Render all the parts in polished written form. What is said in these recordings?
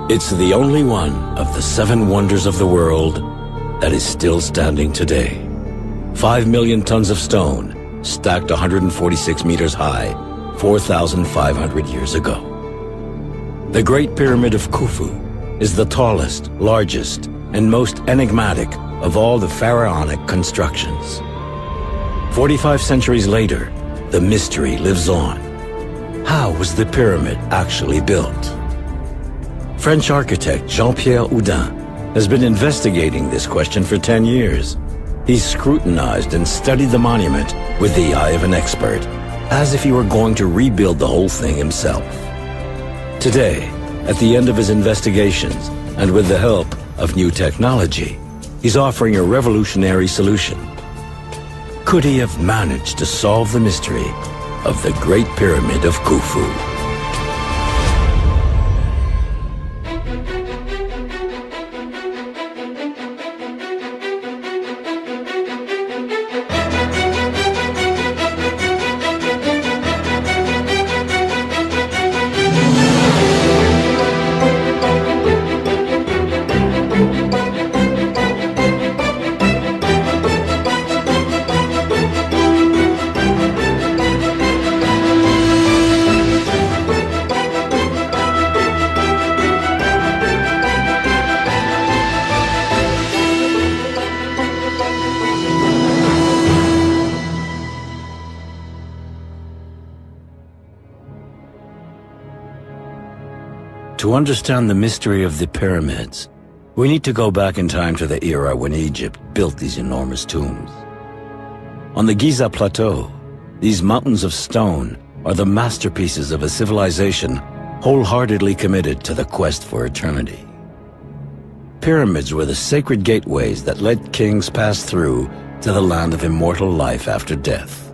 It's the only one of the 7 wonders of the world that is still standing today. 5 million tons of stone, stacked 146 meters high, 4,500 years ago. The Great Pyramid of Khufu is the tallest, largest, and most enigmatic of all the pharaonic constructions. 45 centuries later, the mystery lives on. How was the pyramid actually built? French architect Jean-Pierre Houdin has been investigating this question for 10 years. He's scrutinized and studied the monument with the eye of an expert, as if he were going to rebuild the whole thing himself. Today, at the end of his investigations, and with the help of new technology, he's offering a revolutionary solution. Could he have managed to solve the mystery of the Great Pyramid of Khufu? To understand the mystery of the pyramids, we need to go back in time to the era when Egypt built these enormous tombs. On the Giza plateau, these mountains of stone are the masterpieces of a civilization wholeheartedly committed to the quest for eternity. Pyramids were the sacred gateways that let kings pass through to the land of immortal life after death.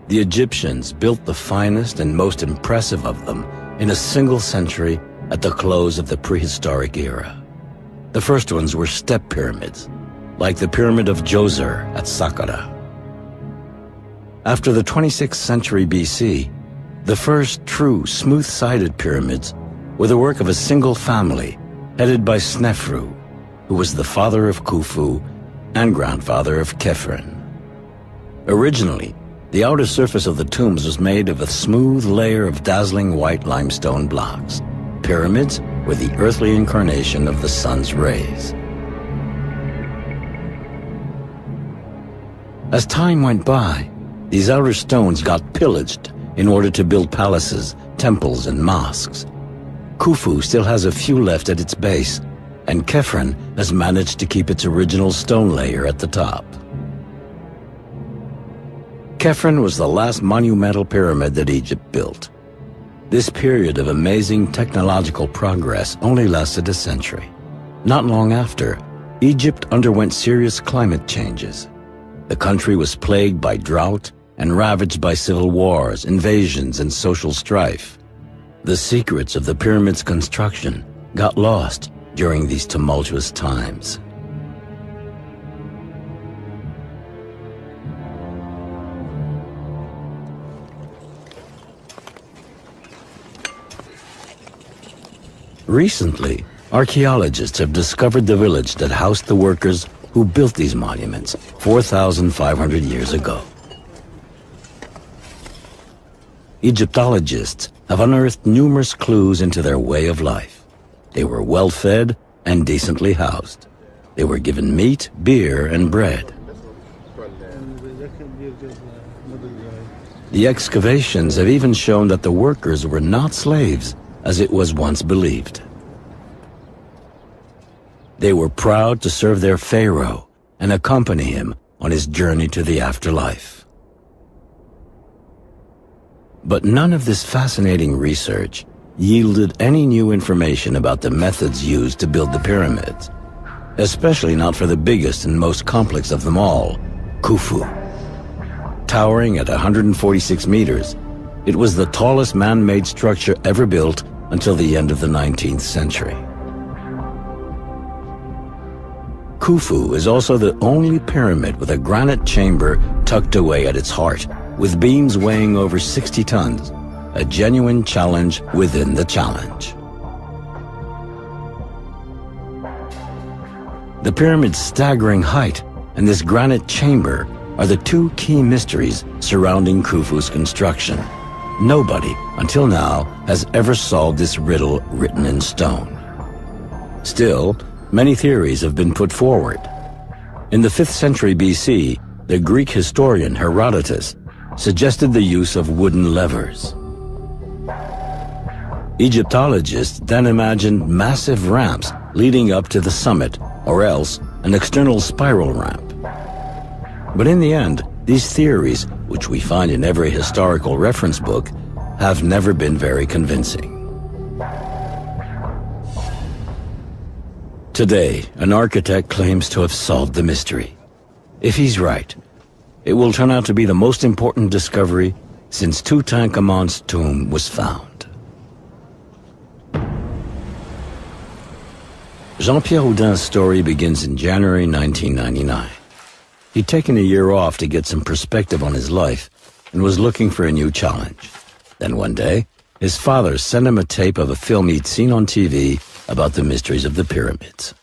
The Egyptians built the finest and most impressive of them in a single century at the close of the prehistoric era. The first ones were step pyramids, like the Pyramid of Djoser at Saqqara. After the 26th century BC, the first true smooth-sided pyramids were the work of a single family headed by Snefru, who was the father of Khufu and grandfather of Khephren. Originally, the outer surface of the tombs was made of a smooth layer of dazzling white limestone blocks. Pyramids were the earthly incarnation of the sun's rays. As time went by, these outer stones got pillaged in order to build palaces, temples, and mosques. Khufu still has a few left at its base, and Khephren has managed to keep its original stone layer at the top. Khephren was the last monumental pyramid that Egypt built. This period of amazing technological progress only lasted a century. Not long after, Egypt underwent serious climate changes. The country was plagued by drought and ravaged by civil wars, invasions, and social strife. The secrets of the pyramid's construction got lost during these tumultuous times. Recently, archaeologists have discovered the village that housed the workers who built these monuments 4,500 years ago. Egyptologists have unearthed numerous clues into their way of life. They were well-fed and decently housed. They were given meat, beer, and bread. The excavations have even shown that the workers were not slaves, as it was once believed. They were proud to serve their pharaoh and accompany him on his journey to the afterlife. But none of this fascinating research yielded any new information about the methods used to build the pyramids, especially not for the biggest and most complex of them all, Khufu. Towering at 146 meters, it was the tallest man-made structure ever built until the end of the 19th century. Khufu is also the only pyramid with a granite chamber tucked away at its heart, with beams weighing over 60 tons, a genuine challenge within the challenge. The pyramid's staggering height and this granite chamber are the two key mysteries surrounding Khufu's construction. Nobody, until now, has ever solved this riddle written in stone. Still, many theories have been put forward. In the 5th century BC, the Greek historian Herodotus suggested the use of wooden levers. Egyptologists then imagined massive ramps leading up to the summit, or else an external spiral ramp. But in the end, these theories, which we find in every historical reference book, have never been very convincing. Today, an architect claims to have solved the mystery. If he's right, it will turn out to be the most important discovery since Tutankhamun's tomb was found. Jean-Pierre Houdin's story begins in January 1999. He'd taken a year off to get some perspective on his life and was looking for a new challenge. Then one day, his father sent him a tape of a film he'd seen on TV about the mysteries of the pyramids.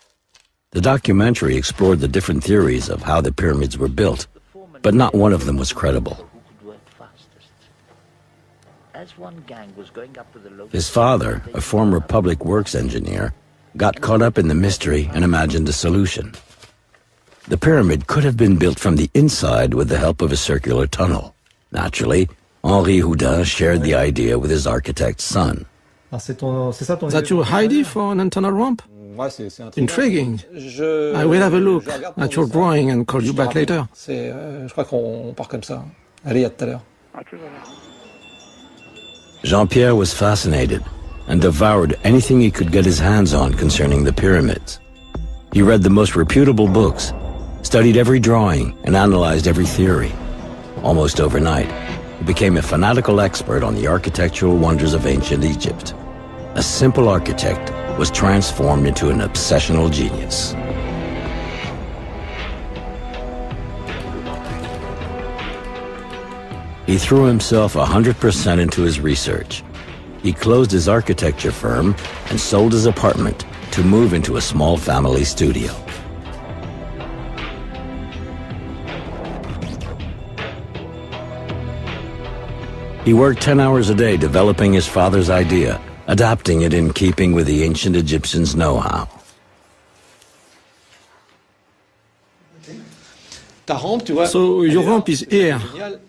The documentary explored the different theories of how the pyramids were built, but not one of them was credible. His father, a former public works engineer, got caught up in the mystery and imagined a solution. The pyramid could have been built from the inside with the help of a circular tunnel. Naturally, Henri Houdin shared the idea with his architect's son. That your idea for an internal ramp? Intriguing. I will have a look at your drawing and call you back later. Jean-Pierre was fascinated and devoured anything he could get his hands on concerning the pyramids. He read the most reputable books, studied every drawing, and analyzed every theory. Almost overnight, he became a fanatical expert on the architectural wonders of ancient Egypt. A simple architect was transformed into an obsessional genius. He threw himself 100% into his research. He closed his architecture firm and sold his apartment to move into a small family studio. He worked 10 hours a day developing his father's idea, adapting it in keeping with the ancient Egyptians' know-how. So your ramp is here.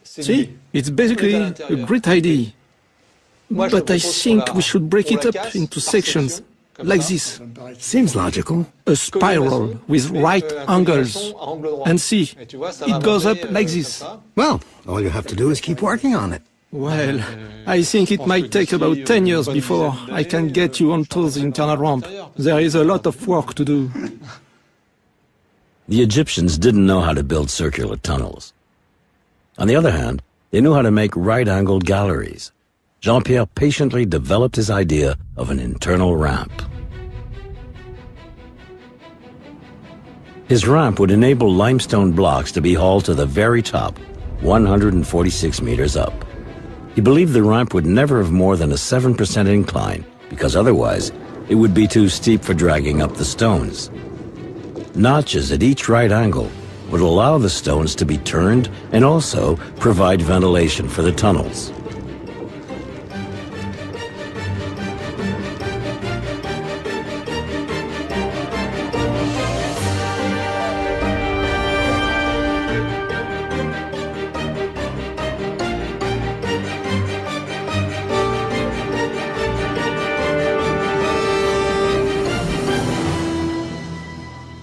See, it's basically a great idea. But I think we should break it up into sections, like this. Seems logical. A spiral with right angles. And see, it goes up like this. Well, all you have to do is keep working on it. Well, I think it might take about 10 years before I can get you onto the internal ramp. There is a lot of work to do. The Egyptians didn't know how to build circular tunnels. On the other hand, they knew how to make right-angled galleries. Jean-Pierre patiently developed his idea of an internal ramp. His ramp would enable limestone blocks to be hauled to the very top, 146 meters up. He believed the ramp would never have more than a 7% incline, because otherwise it would be too steep for dragging up the stones. Notches at each right angle would allow the stones to be turned and also provide ventilation for the tunnels.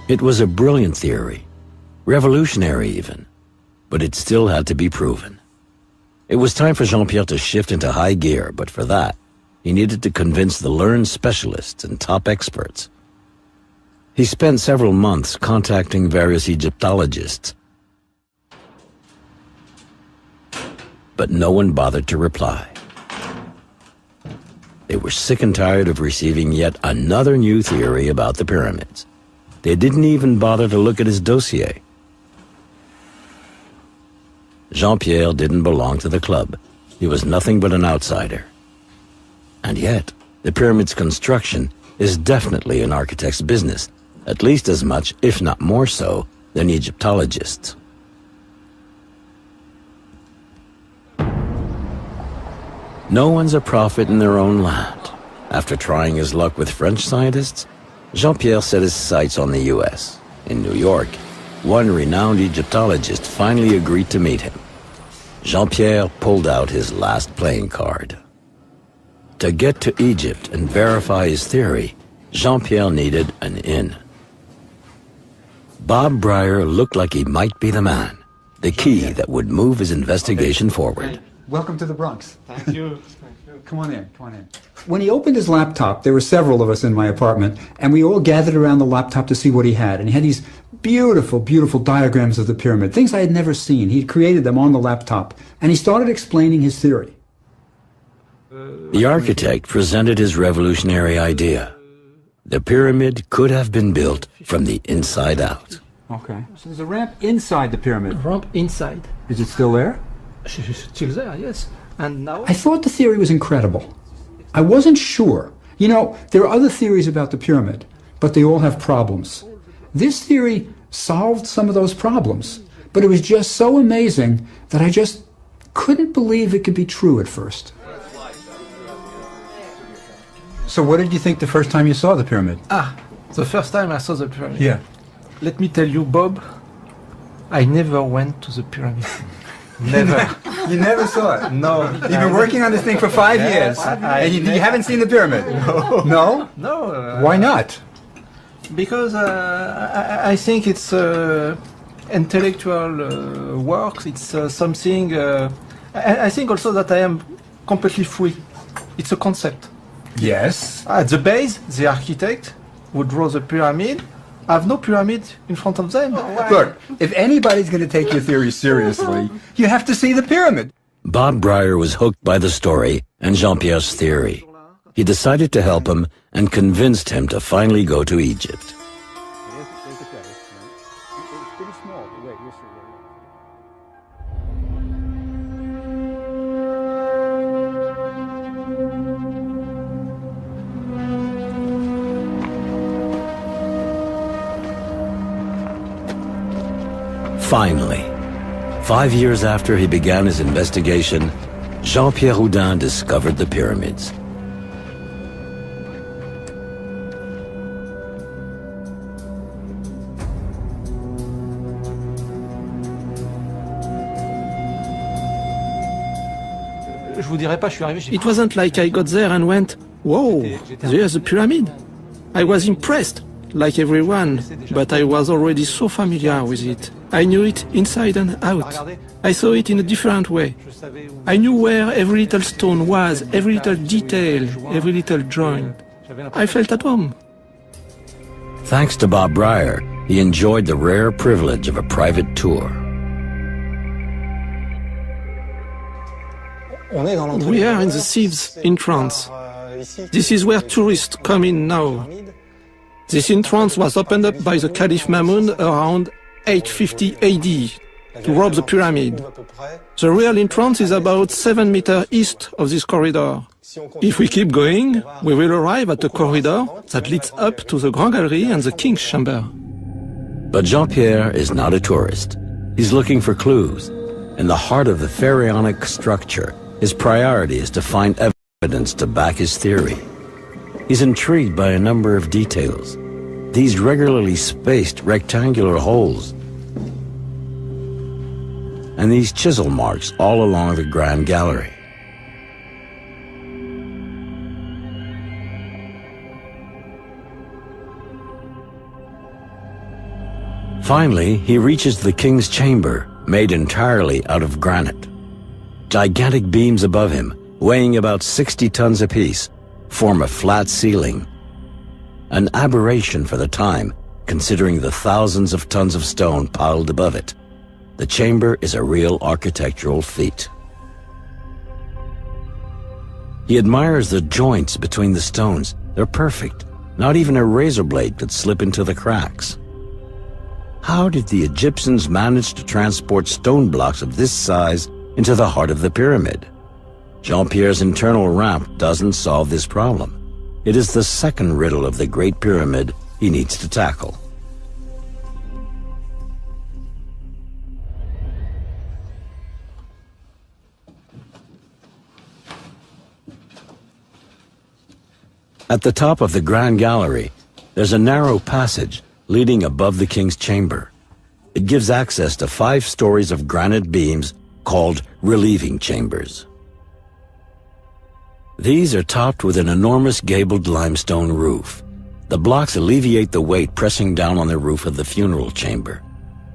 It was a brilliant theory, revolutionary even, but it still had to be proven. It was time for Jean-Pierre to shift into high gear, but for that, he needed to convince the learned specialists and top experts. He spent several months contacting various Egyptologists, but no one bothered to reply. They were sick and tired of receiving yet another new theory about the pyramids. They didn't even bother to look at his dossier. Jean-Pierre didn't belong to the club. He was nothing but an outsider. And yet, the pyramid's construction is definitely an architect's business, at least as much, if not more so, than Egyptologists. No one's a prophet in their own land. After trying his luck with French scientists, Jean-Pierre set his sights on the U.S. In New York, one renowned Egyptologist finally agreed to meet him. Jean-Pierre pulled out his last playing card. To get to Egypt and verify his theory, Jean-Pierre needed an in. Bob Breyer looked like he might be the man, the key that would move his investigation forward. Welcome to the Bronx. Thank you. Come on in, come on in. When he opened his laptop, there were several of us in my apartment, and we all gathered around the laptop to see what he had. And he had these beautiful, beautiful diagrams of the pyramid, things I had never seen. He'd created them on the laptop, and he started explaining his theory. The architect presented his revolutionary idea. The pyramid could have been built from the inside out. Okay. So there's a ramp inside the pyramid. Ramp inside. Is it still there? It's still there, yes. And now? I thought the theory was incredible. I wasn't sure. You know, there are other theories about the pyramid, but they all have problems. This theory solved some of those problems, but it was just so amazing that I just couldn't believe it could be true at first. So what did you think the first time you saw the pyramid? The first time I saw the pyramid. Yeah. Let me tell you, Bob, I never went to the pyramid. Never. You never saw it? No. You've been working on this thing for 5 years, and you haven't seen the pyramid? No. No? No. Why not? Because I think it's intellectual work. It's something. I think also that I am completely free. It's a concept. Yes. At the base, the architect who draw the pyramid have no pyramid in front of them. Look, if anybody's going to take your theory seriously, you have to see the pyramid. Bob Breyer was hooked by the story and Jean-Pierre's theory. He decided to help him and convinced him to finally go to Egypt. Finally, 5 years after he began his investigation, Jean-Pierre Houdin discovered the pyramids. It wasn't like I got there and went, whoa, there's a pyramid. I was impressed, like everyone, but I was already so familiar with it. I knew it inside and out. I saw it in a different way. I knew where every little stone was, every little detail, every little joint. I felt at home. Thanks to Bob Breyer, he enjoyed the rare privilege of a private tour. We are in the Thieves' entrance. This is where tourists come in now. This entrance was opened up by the Caliph Mamun around 850 AD to rob the pyramid. The real entrance is about 7 meters east of this corridor. If we keep going, we will arrive at a corridor that leads up to the Grand Gallery and the King's Chamber. But Jean-Pierre is not a tourist. He's looking for clues. In the heart of the pharaonic structure, his priority is to find evidence to back his theory. He's intrigued by a number of details. These regularly spaced rectangular holes and these chisel marks all along the Grand Gallery. Finally, he reaches the king's chamber, made entirely out of granite. Gigantic beams above him, weighing about 60 tons apiece, form a flat ceiling. An aberration for the time, considering the thousands of tons of stone piled above it. The chamber is a real architectural feat. He admires the joints between the stones. They're perfect. Not even a razor blade could slip into the cracks. How did the Egyptians manage to transport stone blocks of this size into the heart of the pyramid? Jean-Pierre's internal ramp doesn't solve this problem. It is the second riddle of the Great Pyramid he needs to tackle. At the top of the Grand Gallery, there's a narrow passage leading above the king's chamber. It gives access to 5 stories of granite beams called relieving chambers. These are topped with an enormous gabled limestone roof. The blocks alleviate the weight pressing down on the roof of the funeral chamber.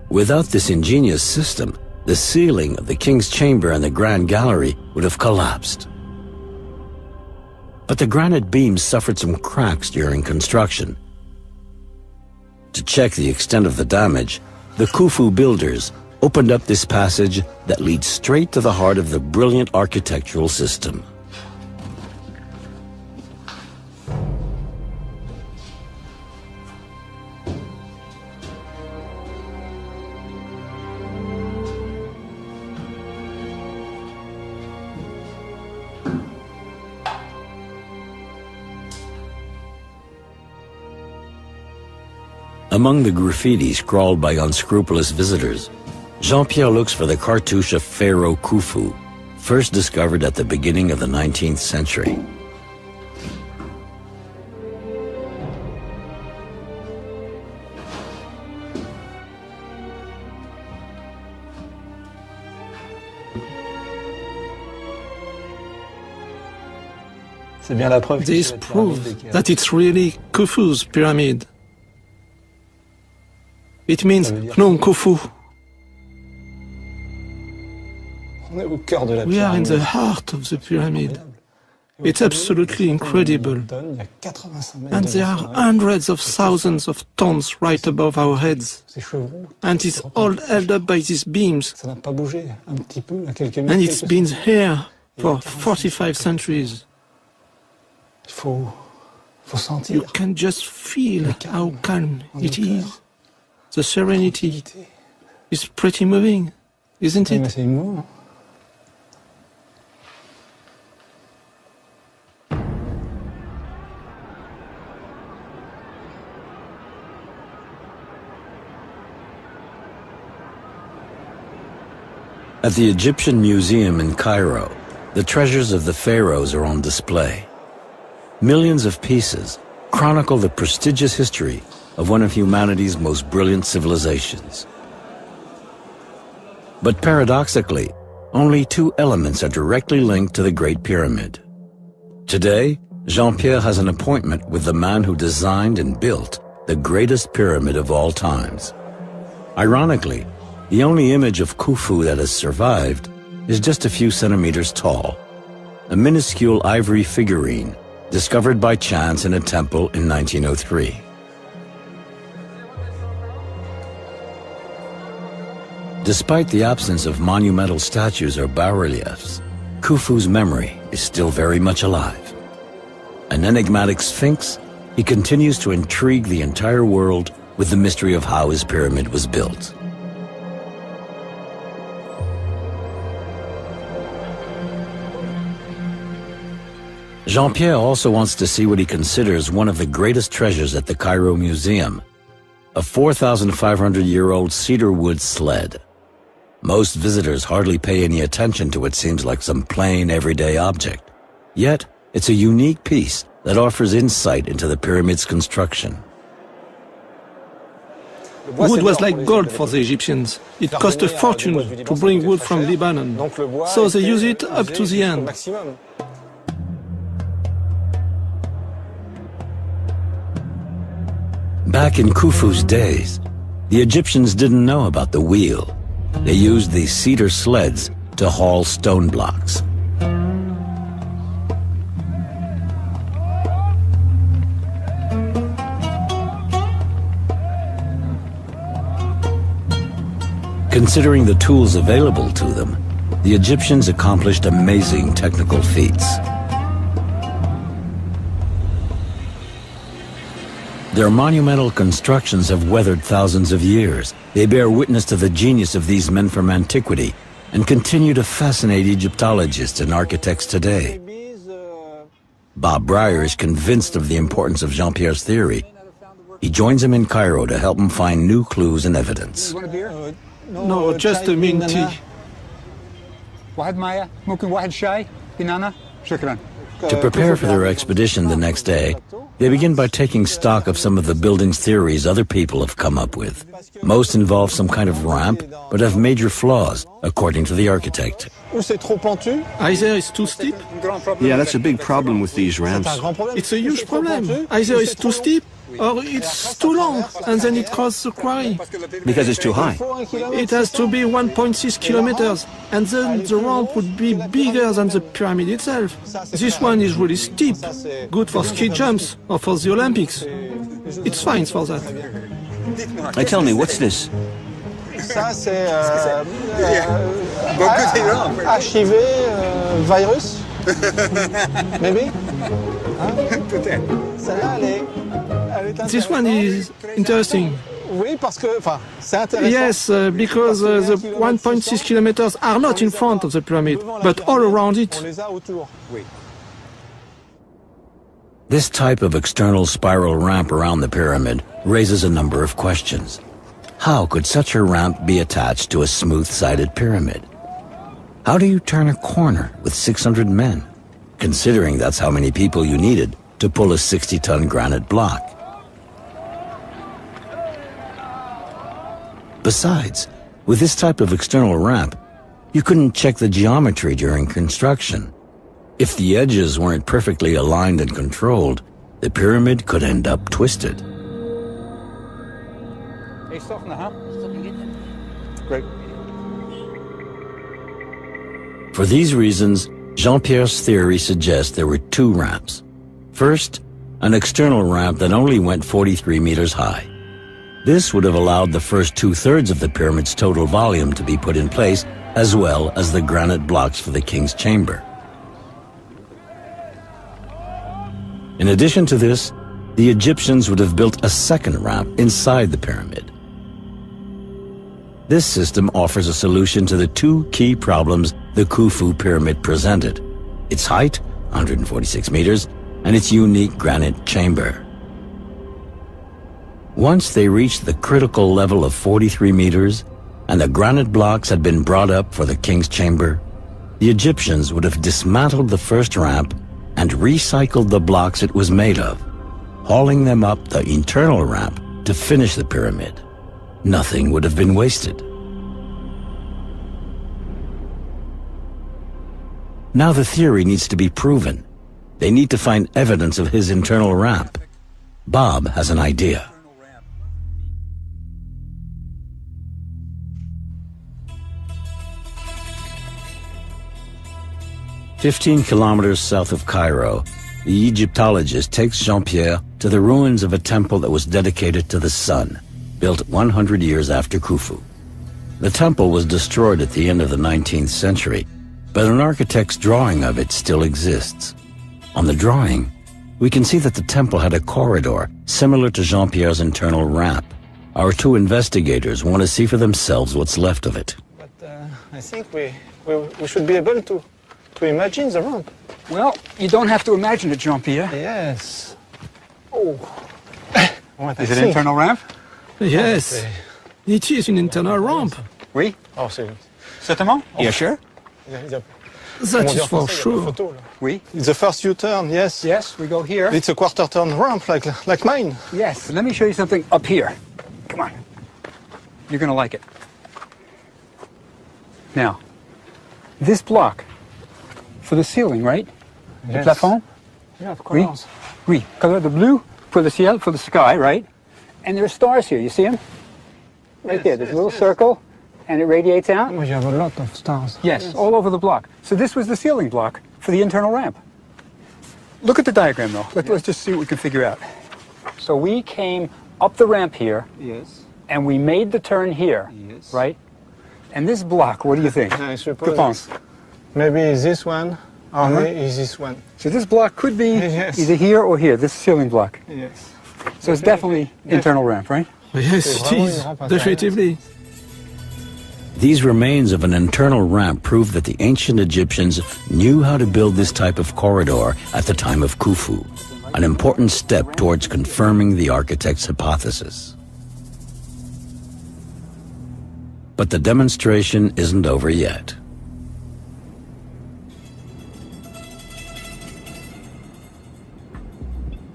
Without this ingenious system, the ceiling of the king's chamber and the Grand Gallery would have collapsed. But the granite beams suffered some cracks during construction. To check the extent of the damage, the Khufu builders opened up this passage that leads straight to the heart of the brilliant architectural system. Among the graffiti scrawled by unscrupulous visitors, Jean-Pierre looks for the cartouche of Pharaoh Khufu, first discovered at the beginning of the 19th century. This proves that it's really Khufu's pyramid. It means Phnom Khufu. We are in the heart of the pyramid. It's absolutely incredible. And there are hundreds of thousands of tons right above our heads. And it's all held up by these beams. And it's been here for 45 centuries. You can just feel how calm it is. The serenity is pretty moving, isn't it? At the Egyptian Museum in Cairo, the treasures of the pharaohs are on display. Millions of pieces chronicle the prestigious history of one of humanity's most brilliant civilizations. But paradoxically, only 2 elements are directly linked to the Great Pyramid. Today, Jean-Pierre has an appointment with the man who designed and built the greatest pyramid of all times. Ironically, the only image of Khufu that has survived is just a few centimeters tall, a minuscule ivory figurine discovered by chance in a temple in 1903. Despite the absence of monumental statues or bas-reliefs, Khufu's memory is still very much alive. An enigmatic sphinx, he continues to intrigue the entire world with the mystery of how his pyramid was built. Jean-Pierre also wants to see what he considers one of the greatest treasures at the Cairo Museum, a 4,500-year-old cedar wood sled. Most visitors hardly pay any attention to what seems like some plain, everyday object. Yet, it's a unique piece that offers insight into the pyramid's construction. Wood was like gold for the Egyptians. It cost a fortune to bring wood from Lebanon, so they use it up to the end. Back in Khufu's days, the Egyptians didn't know about the wheel. They used these cedar sleds to haul stone blocks. Considering the tools available to them, the Egyptians accomplished amazing technical feats. Their monumental constructions have weathered thousands of years. They bear witness to the genius of these men from antiquity and continue to fascinate Egyptologists and architects today. Bob Breyer is convinced of the importance of Jean-Pierre's theory. He joins him in Cairo to help him find new clues and evidence. You want a beer? No, just a mint tea. واحد مايا ممكن واحد شاي بنانا شكرا. To prepare for their expedition the next day, they begin by taking stock of some of the building's theories other people have come up with. Most involve some kind of ramp, but have major flaws, according to the architect. Either it's too steep. Yeah, that's a big problem with these ramps. It's a huge problem. Either it's too steep or it's too long, and then it causes a quarry. Because it's too high. It has to be 1.6 kilometers, and then the ramp would be bigger than the pyramid itself. This one is really steep, good for ski jumps or for the Olympics. It's fine for that. Hey, tell me, what's this? Ça, c'est HIV virus. Maybe? Celle-là, elle est This one is interesting. Oui, parce que, enfin, c'est intéressant. Yes, because the 1.6 kilometers are not in front of the pyramid, but all around it. On les a autour. This type of external spiral ramp around the pyramid raises a number of questions. How could such a ramp be attached to a smooth-sided pyramid? How do you turn a corner with 600 men, considering that's how many people you needed to pull a 60-ton granite block? Besides, with this type of external ramp, you couldn't check the geometry during construction. If the edges weren't perfectly aligned and controlled, the pyramid could end up twisted. Hey, softener, huh? Great. For these reasons, Jean-Pierre's theory suggests there were two ramps. First, an external ramp that only went 43 meters high. This would have allowed the first two-thirds of the pyramid's total volume to be put in place, as well as the granite blocks for the king's chamber. In addition to this, the Egyptians would have built a second ramp inside the pyramid. This system offers a solution to the two key problems the Khufu pyramid presented: its height, 146 meters, and its unique granite chamber. Once they reached the critical level of 43 meters, and the granite blocks had been brought up for the king's chamber, the Egyptians would have dismantled the first ramp and recycled the blocks it was made of, hauling them up the internal ramp to finish the pyramid. Nothing would have been wasted. Now the theory needs to be proven. They need to find evidence of his internal ramp. Bob has an idea. "15 kilometers south of Cairo, the Egyptologist takes Jean-Pierre to the ruins of a temple that was dedicated to the sun, built 100 years after Khufu. The temple was destroyed at the end of the 19th century, but an architect's drawing of it still exists. On the drawing, we can see that the temple had a corridor similar to Jean-Pierre's internal ramp. Our two investigators want to see for themselves what's left of it. But I think we should be able to imagine the ramp. Well, you don't have to imagine it, Jean-Pierre. Yes. Oh. Is it an internal ramp? Yes, it is an internal ramp. Oui. Oh, c'est... Certainement? You're sure? That is for sure. Oui. It's the first U-turn, yes. Yes, we go here. It's a quarter-turn ramp like mine. Yes. Let me show you something up here. Come on. You're going to like it. Now, this block for the ceiling, right? Yes. The plafond? Yeah, of Oui. course. Oui. Color the blue for the ciel, for the sky, right? And there are stars here. You see them? Right there. There's a little circle, and it radiates out. Oh, you have a lot of stars. Yes, all over the block. So this was the ceiling block for the internal ramp. Look at the diagram, though. Let's just see what we can figure out. So we came up the ramp here, Yes. and we made the turn here, Yes. right? And this block, what do you think? I Que suppose penses? maybe this one or maybe this one. So this block could be Yes. either here or here, this ceiling block. Yes. So it's definitely internal ramp, right? Yes, it is, definitively. These remains of an internal ramp prove that the ancient Egyptians knew how to build this type of corridor at the time of Khufu. an important step towards confirming the architect's hypothesis. But the demonstration isn't over yet.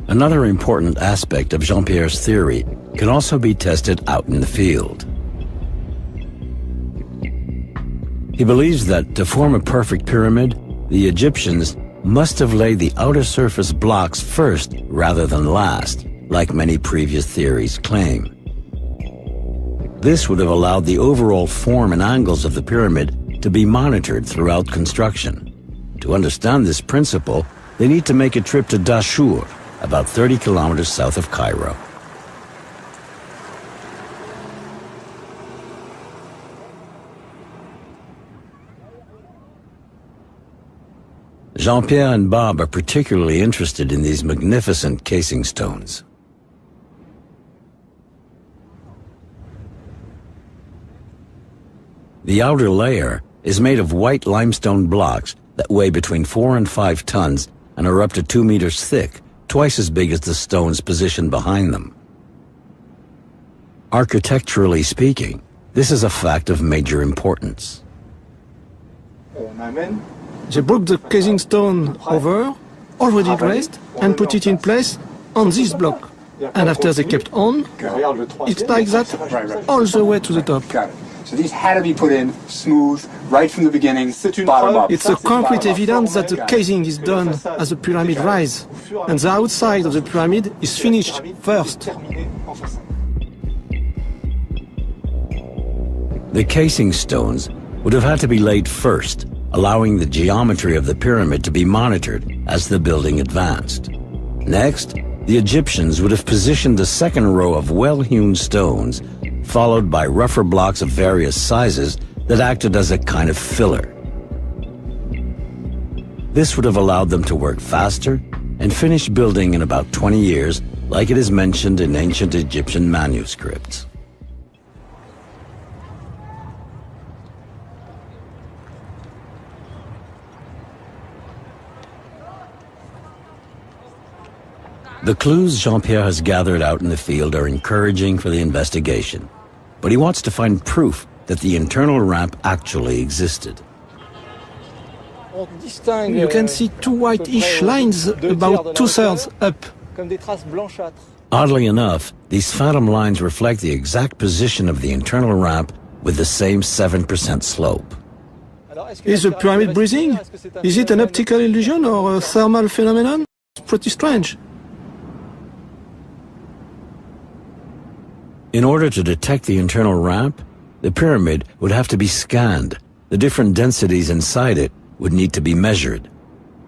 Another important aspect of Jean-Pierre's theory can also be tested out in the field. He believes that to form a perfect pyramid, the Egyptians must have laid the outer surface blocks first rather than last, like many previous theories claim. This would have allowed the overall form and angles of the pyramid to be monitored throughout construction. To understand this principle, they need to make a trip to Dashur, about 30 kilometers south of Cairo. Jean-Pierre and Bob are particularly interested in these magnificent casing stones. The outer layer is made of white limestone blocks that weigh between 4 and 5 tons and are up to 2 meters thick, twice as big as the stones positioned behind them. Architecturally speaking, this is a fact of major importance. They broke the casing stone over, already dressed, and put it in place on this block. And after they kept on, it's like that all the way to the top. So these had to be put in smooth, right from the beginning, bottom up. It's a concrete evidence that the casing is done as the pyramid rise, and the outside of the pyramid is finished first. The casing stones would have had to be laid first, allowing the geometry of the pyramid to be monitored as the building advanced. Next, the Egyptians would have positioned the second row of well-hewn stones, followed by rougher blocks of various sizes that acted as a kind of filler. This would have allowed them to work faster and finish building in about 20 years, like it is mentioned in ancient Egyptian manuscripts. The clues Jean-Pierre has gathered out in the field are encouraging for the investigation, but he wants to find proof that the internal ramp actually existed. You can see two whitish lines about 2/3 up. Oddly enough, these phantom lines reflect the exact position of the internal ramp with the same 7% slope. Is the pyramid breathing? Is it an optical illusion or a thermal phenomenon? It's pretty strange. In order to detect the internal ramp, the pyramid would have to be scanned. The different densities inside it would need to be measured.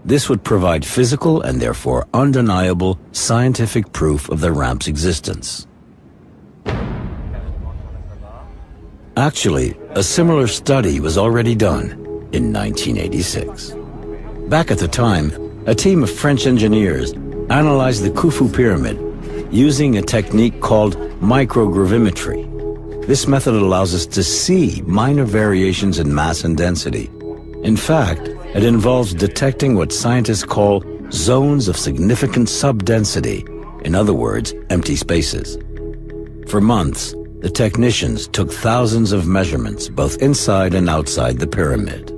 This would provide physical and therefore undeniable scientific proof of the ramp's existence. Actually, a similar study was already done in 1986. Back at the time, a team of French engineers analyzed the Khufu pyramid using a technique called microgravimetry. This method allows us to see minor variations in mass and density. In fact, it involves detecting what scientists call zones of significant subdensity, in other words, empty spaces. For months, the technicians took thousands of measurements, both inside and outside the pyramid.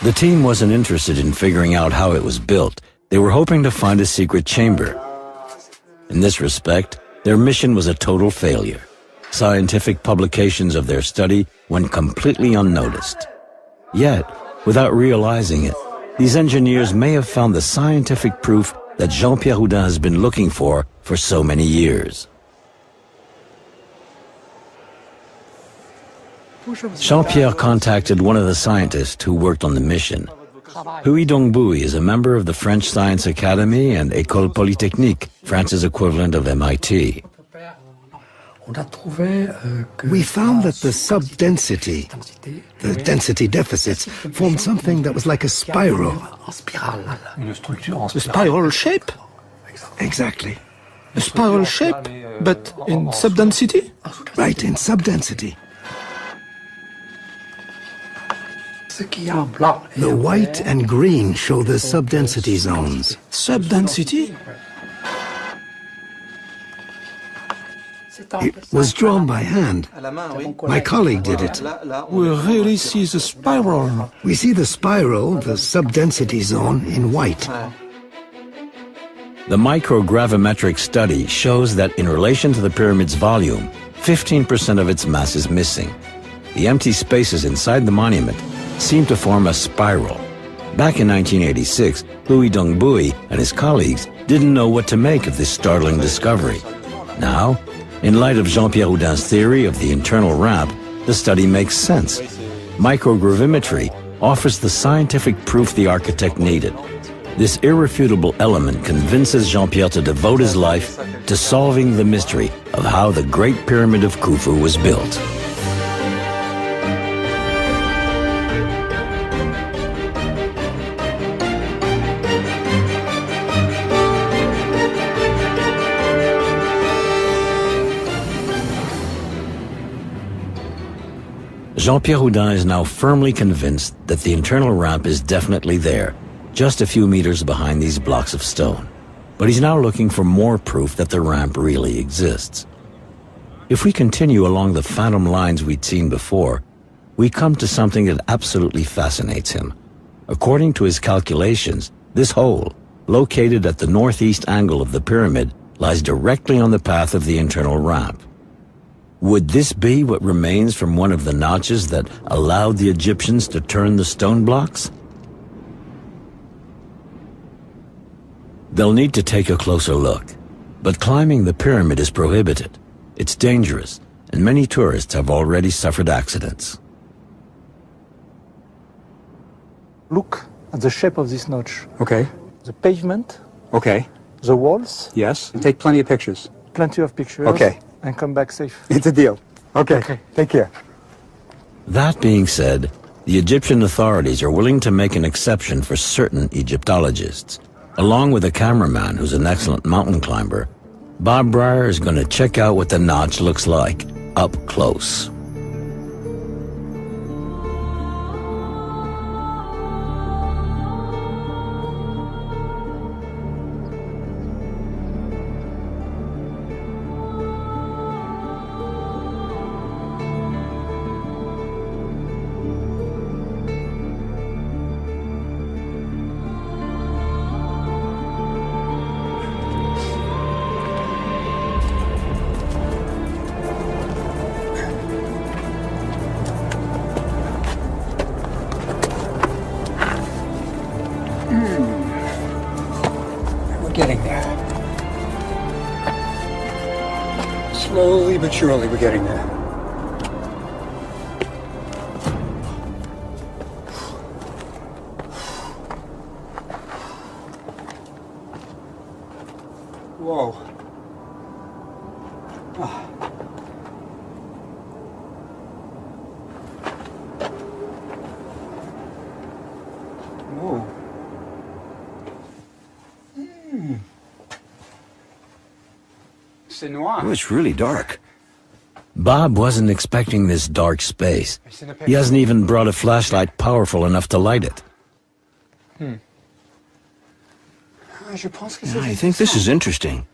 The team wasn't interested in figuring out how it was built. They were hoping to find a secret chamber. In this respect, their mission was a total failure. Scientific publications of their study went completely unnoticed. Yet, without realizing it, these engineers may have found the scientific proof that Jean-Pierre Houdin has been looking for so many years. Jean-Pierre contacted one of the scientists who worked on the mission. Huy Dongbui is a member of the French Science Academy and École Polytechnique, France's equivalent of MIT. We found that the subdensity, the density deficits, formed something that was like a spiral. A spiral shape? Exactly. A spiral shape, but in subdensity? Right, in subdensity. The white and green show the subdensity zones. Subdensity? It was drawn by hand. My colleague did it. We really see the spiral. We see the spiral, the subdensity zone, in white. The microgravimetric study shows that in relation to the pyramid's volume, 15% of its mass is missing. The empty spaces inside the monument seem to form a spiral. Back in 1986, Louis Dongbui and his colleagues didn't know what to make of this startling discovery. Now, in light of Jean-Pierre Houdin's theory of the internal ramp, the study makes sense. Microgravimetry offers the scientific proof the architect needed. This irrefutable element convinces Jean-Pierre to devote his life to solving the mystery of how the Great Pyramid of Khufu was built. Jean-Pierre Houdin is now firmly convinced that the internal ramp is definitely there, just a few meters behind these blocks of stone. But he's now looking for more proof that the ramp really exists. If we continue along the phantom lines we'd seen before, we come to something that absolutely fascinates him. According to his calculations, this hole, located at the northeast angle of the pyramid, lies directly on the path of the internal ramp. Would this be what remains from one of the notches that allowed the Egyptians to turn the stone blocks? They'll need to take a closer look, but climbing the pyramid is prohibited. It's dangerous, and many tourists have already suffered accidents. Look at the shape of this notch. Okay. The pavement, Okay. the walls, Yes. And take plenty of pictures. plenty of pictures. Okay. And come back safe. It's a deal. Okay. Take care. That being said, the Egyptian authorities are willing to make an exception for certain Egyptologists. Along with a cameraman who's an excellent mountain climber, Bob Breyer is going to check out what the notch looks like up close. We're getting there. Slowly but surely, we're getting there. Whoa. Ah. Whoa. C'est noir. Oh, it's really dark. Bob wasn't expecting this dark space. He hasn't even brought a flashlight powerful enough to light it. I think this is interesting.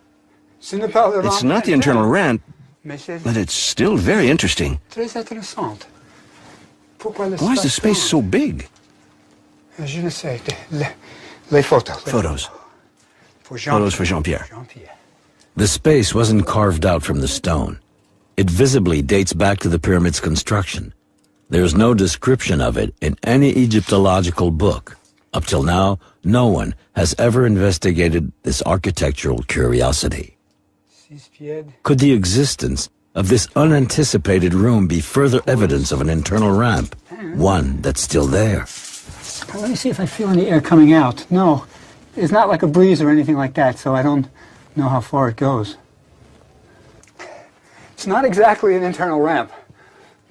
It's not the internal ramp, but it's still very interesting. Why is the space so big? Photos. Photos for Jean-Pierre. The space wasn't carved out from the stone. It visibly dates back to the pyramid's construction. There's no description of it in any Egyptological book. Up till now, no one has ever investigated this architectural curiosity. Could the existence of this unanticipated room be further evidence of an internal ramp, one that's still there? Let me see if I feel any air coming out. No, it's not like a breeze or anything like that, so I don't know how far it goes. It's not exactly an internal ramp,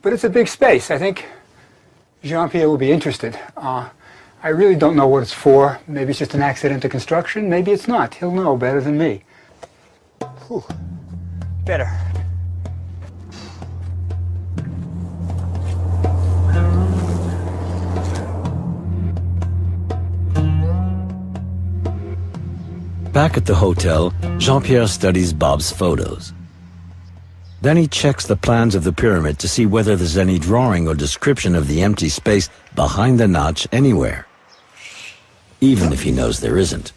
but it's a big space. I think Jean-Pierre will be interested. I really don't know what it's for. Maybe it's just an accident to construction. Maybe it's not. He'll know better than me. Whew. Better. Back at the hotel, Jean-Pierre studies Bob's photos. Then he checks the plans of the pyramid to see whether there's any drawing or description of the empty space behind the notch anywhere. Even if he knows there isn't.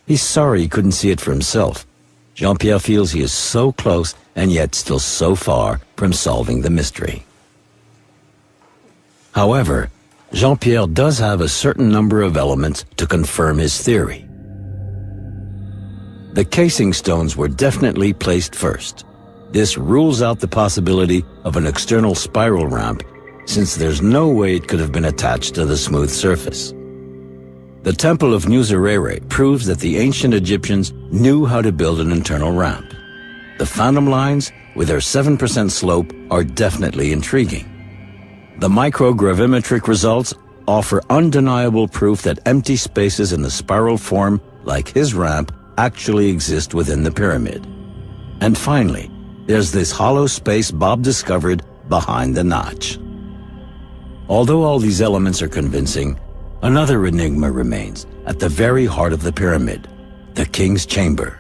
He's sorry he couldn't see it for himself. Jean-Pierre feels he is so close and yet still so far from solving the mystery. However, Jean-Pierre does have a certain number of elements to confirm his theory. The casing stones were definitely placed first. This rules out the possibility of an external spiral ramp, since there's no way it could have been attached to the smooth surface. The Temple of Nusirere proves that the ancient Egyptians knew how to build an internal ramp. The phantom lines, with their 7% slope, are definitely intriguing. The microgravimetric results offer undeniable proof that empty spaces in the spiral form, like his ramp, actually exist within the pyramid. And finally, there's this hollow space Bob discovered behind the notch. Although all these elements are convincing, another enigma remains at the very heart of the pyramid, the king's chamber.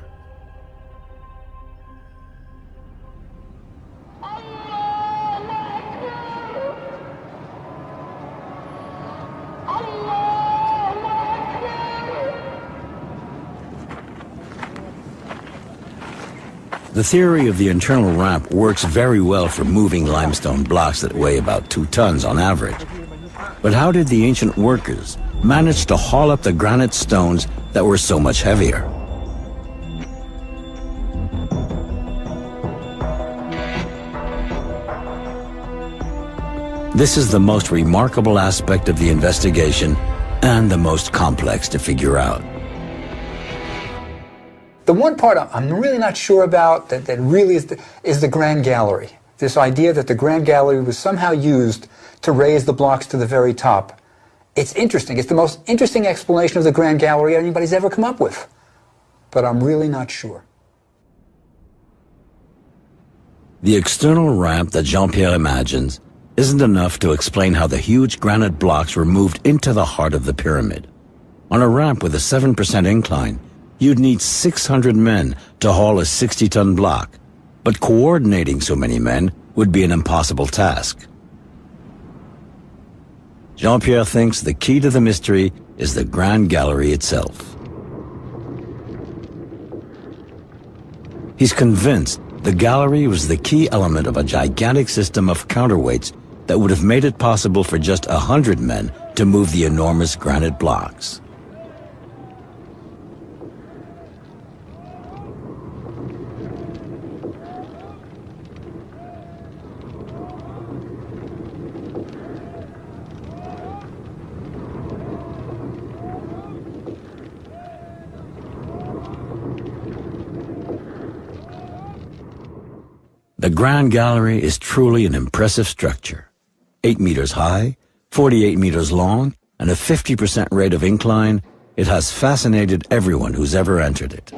The theory of the internal ramp works very well for moving limestone blocks that weigh about 2 tons on average. But how did the ancient workers manage to haul up the granite stones that were so much heavier? This is the most remarkable aspect of the investigation and the most complex to figure out. The one part I'm really not sure about that really is the Grand Gallery. This idea that the Grand Gallery was somehow used to raise the blocks to the very top. It's interesting. It's the most interesting explanation of the Grand Gallery anybody's ever come up with. But I'm really not sure. The external ramp that Jean-Pierre imagines isn't enough to explain how the huge granite blocks were moved into the heart of the pyramid. On a ramp with a 7% incline, you'd need 600 men to haul a 60-ton block, but coordinating so many men would be an impossible task. Jean-Pierre thinks the key to the mystery is the Grand Gallery itself. He's convinced the gallery was the key element of a gigantic system of counterweights that would have made it possible for just 100 men to move the enormous granite blocks. The Grand Gallery is truly an impressive structure. 8 meters high, 48 meters long, and a 50% rate of incline, it has fascinated everyone who's ever entered it.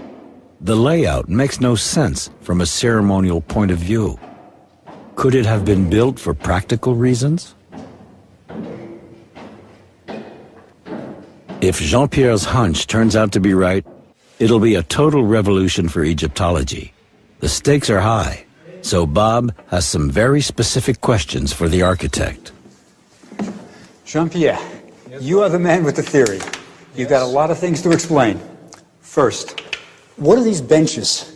The layout makes no sense from a ceremonial point of view. Could it have been built for practical reasons? If Jean-Pierre's hunch turns out to be right, it'll be a total revolution for Egyptology. The stakes are high. So Bob has some very specific questions for the architect. Jean-Pierre, you are the man with the theory. You've got a lot of things to explain. First, what are these benches?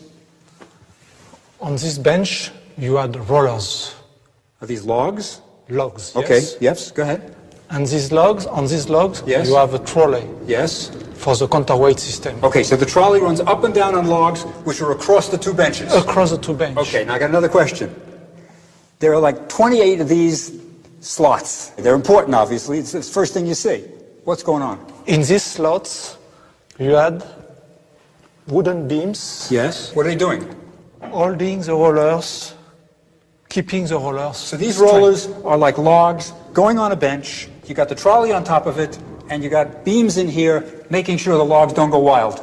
On this bench, you had rollers. Are these logs? Logs, Okay, yes. yes, go ahead. And these logs, on these logs, Yes. you have a trolley Yes. for the counterweight system. Okay, so the trolley runs up and down on logs, which are across the 2 benches. Across the 2 benches. Okay, now I got another question. There are like 28 of these slots. They're important, obviously. It's the first thing you see. What's going on? In these slots, you had wooden beams Yes. What are they doing? holding the rollers, keeping the rollers. So these straight. rollers are like logs going on a bench. You got the trolley on top of it, and you got beams in here making sure the logs don't go wild.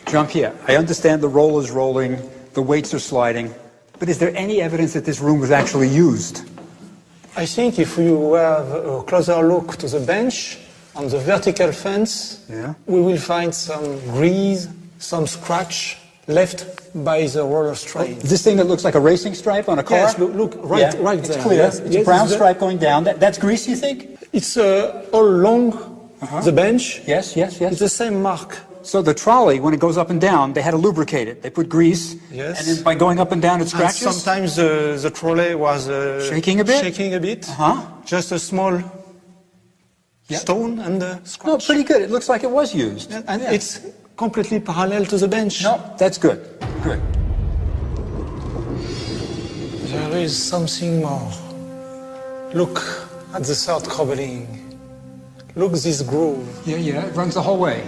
Jean-Pierre, I understand the roller's rolling, the weights are sliding, but is there any evidence that this room was actually used? I think if you have a closer look to the bench, on the vertical fence, we will find some grease, some scratch left by the roller strain. This thing that looks like a racing stripe on a car? Yes, look right there. It's clear. Yes, it's a brown stripe going down. That's grease, you think? It's all along the bench. Yes. It's the same mark. So the trolley, when it goes up and down, they had to lubricate it. They put grease, yes. And then by going up and down, it scratches? And sometimes the trolley was shaking a bit. Just a small stone and scratch. No, pretty good. It looks like it was used. And it's completely parallel to the bench. No, that's good. Good. There is something more. Look at the third cobbling. Look this groove. Yeah, it runs the whole way.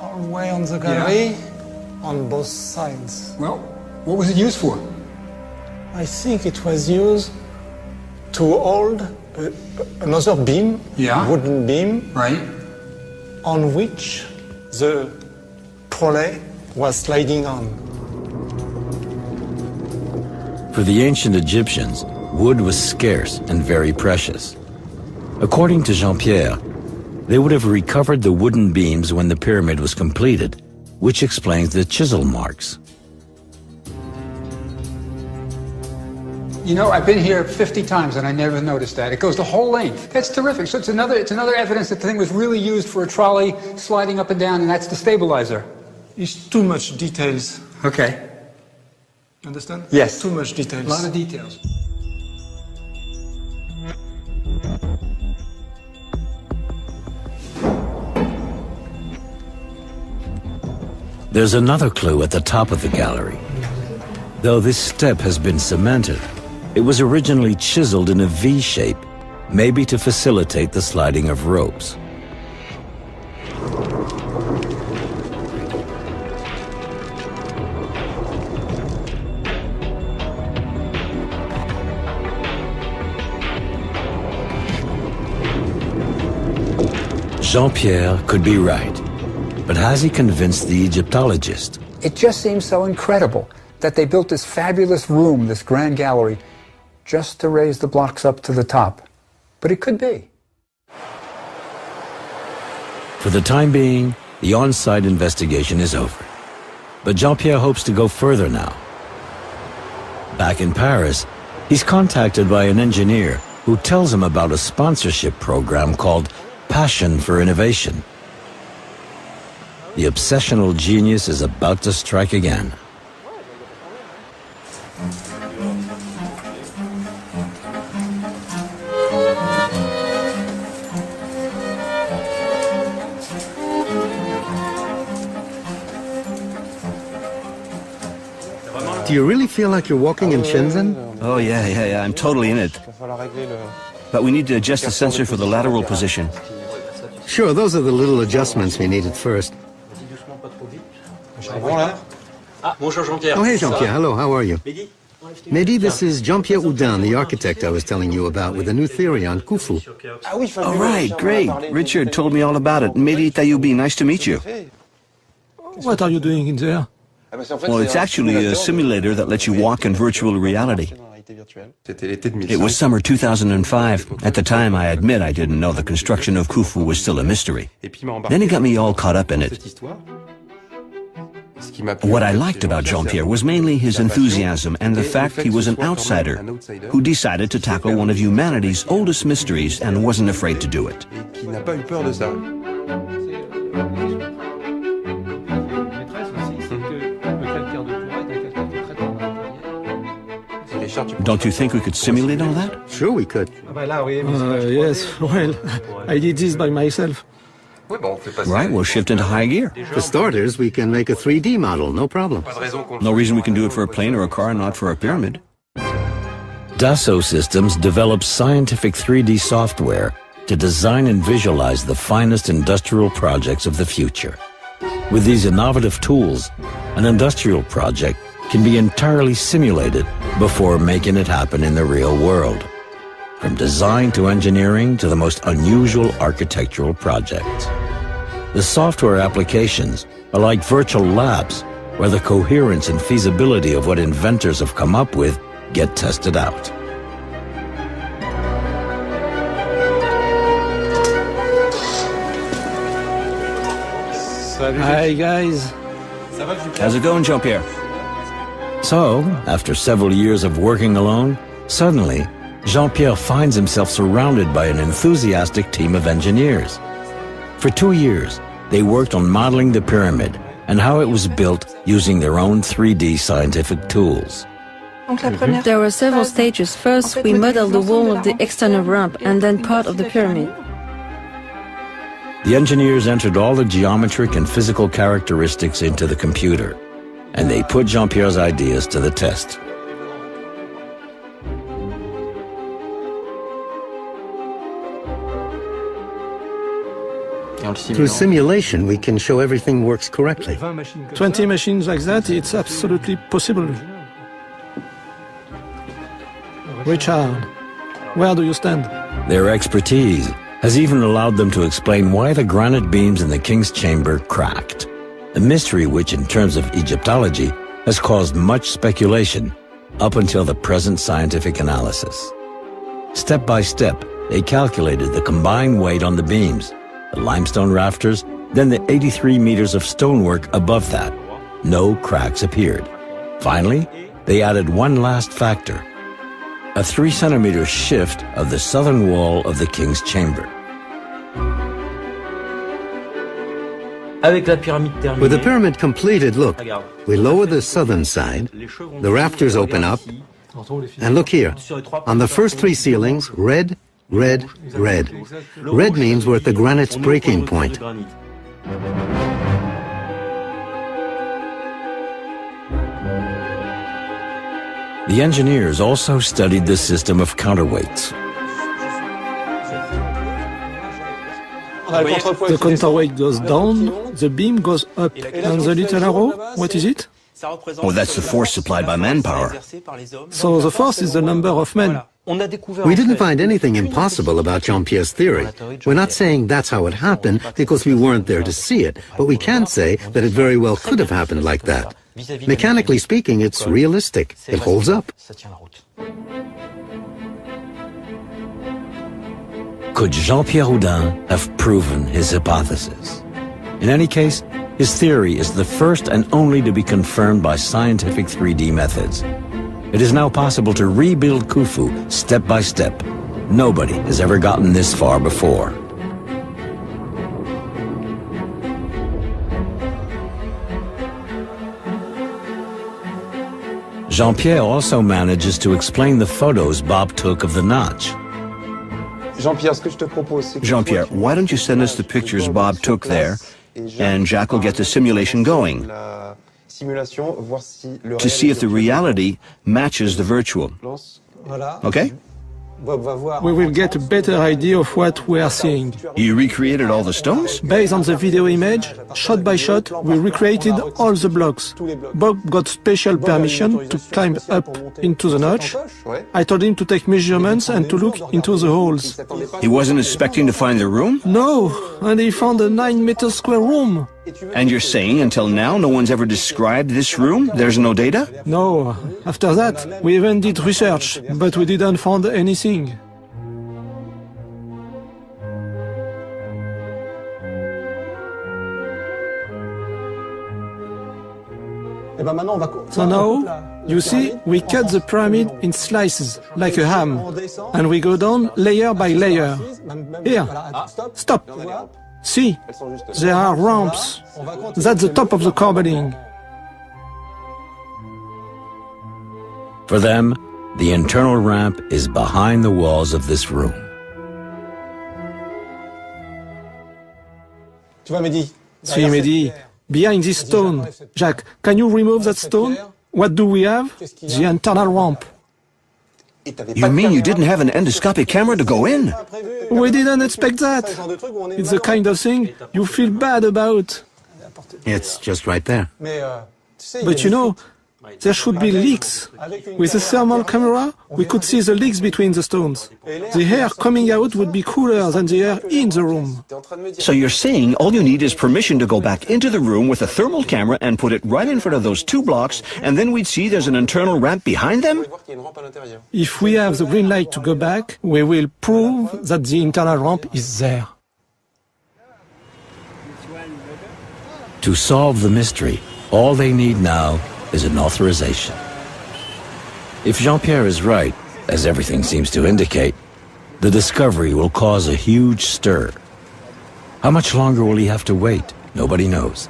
All the way on the gallery, on both sides. Well, what was it used for? I think it was used to hold another beam, wooden beam, right, on which the trolley was sliding on. For the ancient Egyptians, wood was scarce and very precious. According to Jean-Pierre, they would have recovered the wooden beams when the pyramid was completed, which explains the chisel marks. You know, I've been here 50 times and I never noticed that. It goes the whole length. That's terrific. So it's another evidence that the thing was really used for a trolley sliding up and down, and that's the stabilizer. It's too much details. Okay. Understand? Yes. Too much details. A lot of details. There's another clue at the top of the gallery. Though this step has been cemented, it was originally chiseled in a V shape, maybe to facilitate the sliding of ropes. Jean-Pierre could be right, but has he convinced the Egyptologist? It just seems so incredible that they built this fabulous room, this grand gallery, just to raise the blocks up to the top. But it could be. For the time being, the on-site investigation is over. But Jean-Pierre hopes to go further now. Back in Paris, he's contacted by an engineer who tells him about a sponsorship program called Passion for Innovation. The obsessional genius is about to strike again. Do you really feel like you're walking in Shenzhen? Oh, yeah, I'm totally in it. But we need to adjust the sensor for the lateral position. Sure, those are the little adjustments we needed first. Oh, hey, Jean-Pierre. Hello, how are you? Mehdi, this is Jean-Pierre Houdin, the architect I was telling you about, with a new theory on Khufu. All right, great. Richard told me all about it. Mehdi Tayoubi, nice to meet you. What are you doing in there? Well, it's actually a simulator that lets you walk in virtual reality. It was summer 2005. At the time, I admit I didn't know the construction of Khufu was still a mystery. Then he got me all caught up in it. What I liked about Jean-Pierre was mainly his enthusiasm and the fact he was an outsider who decided to tackle one of humanity's oldest mysteries and wasn't afraid to do it. Don't you think we could simulate all that? Sure we could. Yes, well, I did this by myself. Right, we'll shift into high gear. For starters, we can make a 3D model, no problem. No reason we can do it for a plane or a car, not for a pyramid. Dassault Systems develops scientific 3D software to design and visualize the finest industrial projects of the future. With these innovative tools, an industrial project can be entirely simulated before making it happen in the real world. From design to engineering to the most unusual architectural projects. The software applications are like virtual labs where the coherence and feasibility of what inventors have come up with get tested out. Hi, guys. How's it going, Jean-Pierre? So, after several years of working alone, suddenly, Jean-Pierre finds himself surrounded by an enthusiastic team of engineers. For 2 years, they worked on modeling the pyramid and how it was built using their own 3D scientific tools. There were several stages. First, we modeled the wall of the external ramp and then part of the pyramid. The engineers entered all the geometric and physical characteristics into the computer, and they put Jean-Pierre's ideas to the test. Through simulation, we can show everything works correctly. 20 machines like that, it's absolutely possible. Richard, where do you stand? Their expertise has even allowed them to explain why the granite beams in the king's chamber cracked, a mystery which, in terms of Egyptology, has caused much speculation up until the present scientific analysis. Step by step, they calculated the combined weight on the beams, the limestone rafters, then the 83 meters of stonework above that. No cracks appeared. Finally, they added one last factor: a 3-centimeter shift of the southern wall of the king's chamber. With the pyramid completed, look, we lower the southern side, the rafters open up, and look here, on the first 3 ceilings, red, red, red. Red means we're at the granite's breaking point. The engineers also studied the system of counterweights. The counterweight goes down, the beam goes up, and the little arrow, what is it? Oh, that's the force supplied by manpower. So the force is the number of men. We didn't find anything impossible about Jean-Pierre's theory. We're not saying that's how it happened because we weren't there to see it, but we can say that it very well could have happened like that. Mechanically speaking, it's realistic. It holds up. Could Jean-Pierre Houdin have proven his hypothesis? In any case, his theory is the first and only to be confirmed by scientific 3D methods. It is now possible to rebuild Khufu step by step. Nobody has ever gotten this far before. Jean-Pierre also manages to explain the photos Bob took of the notch. Jean-Pierre, why don't you send us the pictures Bob took there, and Jacques will get the simulation going to see if the reality matches the virtual. Okay? We will get a better idea of what we are seeing. You recreated all the stones? Based on the video image, shot by shot, we recreated all the blocks. Bob got special permission to climb up into the notch. I told him to take measurements and to look into the holes. He wasn't expecting to find the room? No, and he found a 9-meter square room. And you're saying until now no one's ever described this room? There's no data? No. After that, we even did research, but we didn't find anything. So now, you see, we cut the pyramid in slices, like a ham, and we go down layer by layer. Here, stop. See, there are ramps. That's the top of the corbelling. For them, the internal ramp is behind the walls of this room. See, Mehdi, behind this stone. Jacques, can you remove that stone? What do we have? The internal ramp. You mean you didn't have an endoscopic camera to go in? We didn't expect that. It's the kind of thing you feel bad about. It's just right there. But you know, there should be leaks. With a thermal camera, we could see the leaks between the stones. The air coming out would be cooler than the air in the room. So you're saying all you need is permission to go back into the room with a thermal camera and put it right in front of those 2 blocks, and then we'd see there's an internal ramp behind them? If we have the green light to go back, we will prove that the internal ramp is there. To solve the mystery, all they need now is an authorization. If Jean-Pierre is right, as everything seems to indicate, the discovery will cause a huge stir. How much longer will he have to wait? Nobody knows.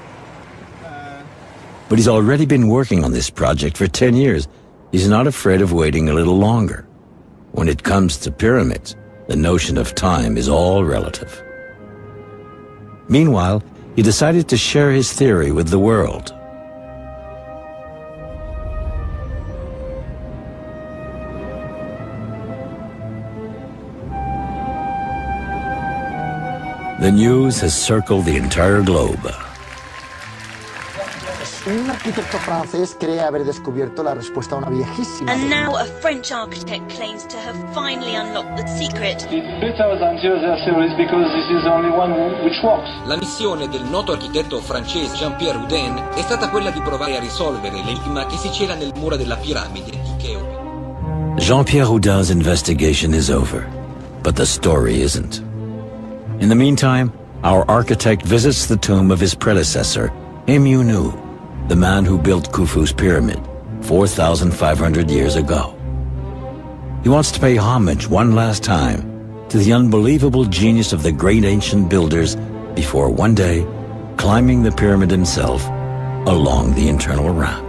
But he's already been working on this project for 10 years. He's not afraid of waiting a little longer. When it comes to pyramids, the notion of time is all relative. Meanwhile, he decided to share his theory with the world. The news has circled the entire globe. Un arquitecto francés cree haber descubierto la respuesta a una viejísima. And now a French architect claims to have finally unlocked the secret. It's better than the other theories because this is the only one which works. La missione del noto architetto francese Jean-Pierre Houdin è stata quella di provare a risolvere l'enigma che si cela nel muro della piramide di Cheops. Jean-Pierre Houdin's investigation is over, but the story isn't. In the meantime, our architect visits the tomb of his predecessor, Him-You-Nu, the man who built Khufu's pyramid 4,500 years ago. He wants to pay homage one last time to the unbelievable genius of the great ancient builders before one day climbing the pyramid himself along the internal ramp.